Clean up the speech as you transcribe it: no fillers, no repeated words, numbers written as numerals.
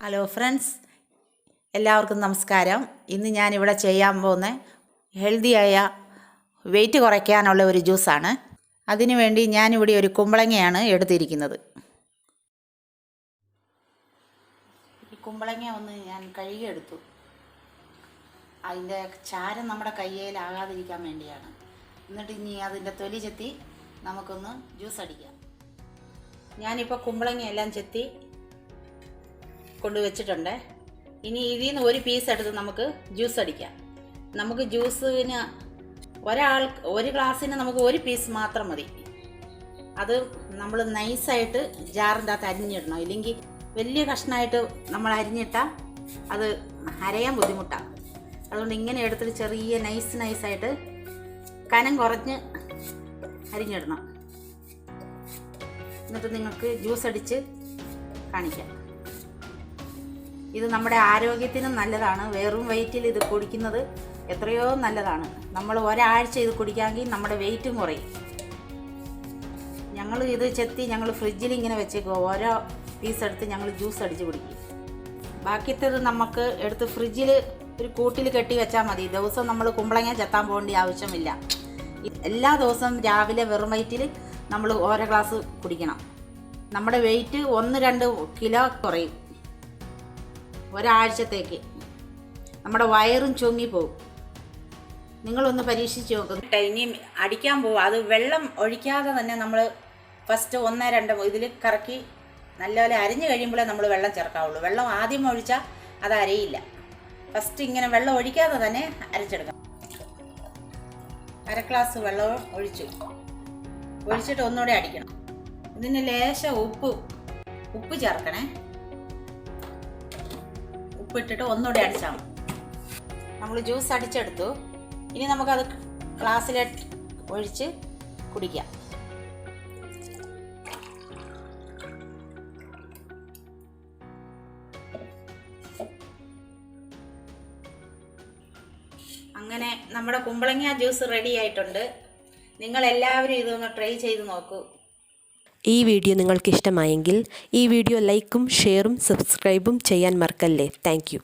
Hello friends, എല്ലാവർക്കും നമസ്കാരം. ഇന്ന് ഞാനിവിടെ ചെയ്യാൻ പോകുന്ന ഹെൽത്തിയായ വെയിറ്റ് കുറയ്ക്കാനുള്ള ഒരു ജ്യൂസാണ്. അതിനുവേണ്ടി ഞാനിവിടെ ഒരു കുമ്പളങ്ങയാണ് എടുത്തിരിക്കുന്നത്. ഈ കുമ്പളങ്ങ ഒന്ന് ഞാൻ കഴുകിയെടുത്തു. അതിൻ്റെ ചാരം നമ്മുടെ കയ്യിലാകാതിരിക്കാൻ വേണ്ടിയാണ്. എന്നിട്ട് ഇനി അതിൻ്റെ തൊലി ചെത്തി നമുക്കൊന്ന് ജ്യൂസ് അടിക്കാം. ഞാനിപ്പോൾ കുമ്പളങ്ങയെല്ലാം ചെത്തി കൊണ്ടുവച്ചിട്ടുണ്ട്. ഇനി ഇതിൽ നിന്ന് ഒരു പീസ് എടുത്ത് നമുക്ക് ജ്യൂസ് അടിക്കാം. നമുക്ക് ജ്യൂസിന് ഒരു ഗ്ലാസ്സിന് നമുക്ക് ഒരു പീസ് മാത്രം മതി. അത് നമ്മൾ നൈസായിട്ട് ജാറിൻ്റെ അകത്ത് അരിഞ്ഞിടണം. ഇല്ലെങ്കിൽ വലിയ കഷ്ണമായിട്ട് നമ്മൾ അരിഞ്ഞിട്ടാൽ അത് അരയാൻ ബുദ്ധിമുട്ടാണ്. അതുകൊണ്ട് ഇങ്ങനെ എടുത്തിട്ട് ചെറിയ നൈസായിട്ട് കനം കുറഞ്ഞ് അരിഞ്ഞിടണം. എന്നിട്ട് നിങ്ങൾക്ക് ജ്യൂസ് അടിച്ച് കാണിക്കാം. ഇത് നമ്മുടെ ആരോഗ്യത്തിനും നല്ലതാണ്. വെറും വെയിറ്റിൽ ഇത് കുടിക്കുന്നത് എത്രയോ നല്ലതാണ്. നമ്മൾ ഒരാഴ്ച ഇത് കുടിക്കാമെങ്കിൽ നമ്മുടെ വെയിറ്റും കുറയും. ഞങ്ങൾ ഇത് ചെത്തി ഞങ്ങൾ ഫ്രിഡ്ജിൽ ഇങ്ങനെ വെച്ചേക്കും. ഓരോ പീസ് എടുത്ത് ഞങ്ങൾ ജ്യൂസ് അടിച്ച് കുടിക്കും. ബാക്കിയത്തേത് നമുക്ക് എടുത്ത് ഫ്രിഡ്ജിൽ ഒരു കൂട്ടിൽ കെട്ടി വെച്ചാൽ മതി. ദിവസം നമ്മൾ കുമ്പളങ്ങ ചെത്താൻ പോകേണ്ട ആവശ്യമില്ല. എല്ലാ ദിവസവും രാവിലെ വെറും വയറ്റിൽ നമ്മൾ ഓരോ ഗ്ലാസ് കുടിക്കണം. നമ്മുടെ വെയിറ്റ് 1-2 കിലോ കുറയും ഒരാഴ്ചത്തേക്ക്. നമ്മുടെ വയറും ചുങ്ങിപ്പോവും. നിങ്ങളൊന്ന് പരീക്ഷിച്ച് നോക്കും. ഇനി അടിക്കാൻ പോവുക. അത് വെള്ളം ഒഴിക്കാതെ തന്നെ നമ്മൾ ഫസ്റ്റ് 1-2 ഇതിൽ കറക്കി നല്ലപോലെ അരിഞ്ഞു കഴിയുമ്പോഴേ നമ്മൾ വെള്ളം ചേർക്കാവുള്ളൂ. വെള്ളം ആദ്യം ഒഴിച്ചാൽ അത് അരയില്ല. ഫസ്റ്റ് ഇങ്ങനെ വെള്ളം ഒഴിക്കാതെ തന്നെ അരച്ചെടുക്കാം. 1/2 ഗ്ലാസ് വെള്ളം ഒഴിച്ചിട്ട് ഒന്നുകൂടെ അടിക്കണം. ഇതിന് ലേശം ഉപ്പ് ചേർക്കണേ. ഉപ്പിട്ടിട്ട് ഒന്നുകൂടെ അടിച്ചാൽ മതി. നമ്മൾ ജ്യൂസ് അടിച്ചെടുത്തു. ഇനി നമുക്കത് ഗ്ലാസ്സിലേക്ക് ഒഴിച്ച് കുടിക്കാം. അങ്ങനെ നമ്മുടെ കുമ്പളങ്ങ ജ്യൂസ് റെഡി ആയിട്ടുണ്ട്. നിങ്ങളെല്ലാവരും ഇതൊന്ന് ട്രൈ ചെയ്ത് നോക്കൂ. ഈ വീഡിയോ നിങ്ങൾക്ക് ഇഷ്ടമായെങ്കിൽ ഈ വീഡിയോ ലൈക്കും ഷെയറും സബ്സ്ക്രൈബും ചെയ്യാൻ മറക്കല്ലേ. Thank you.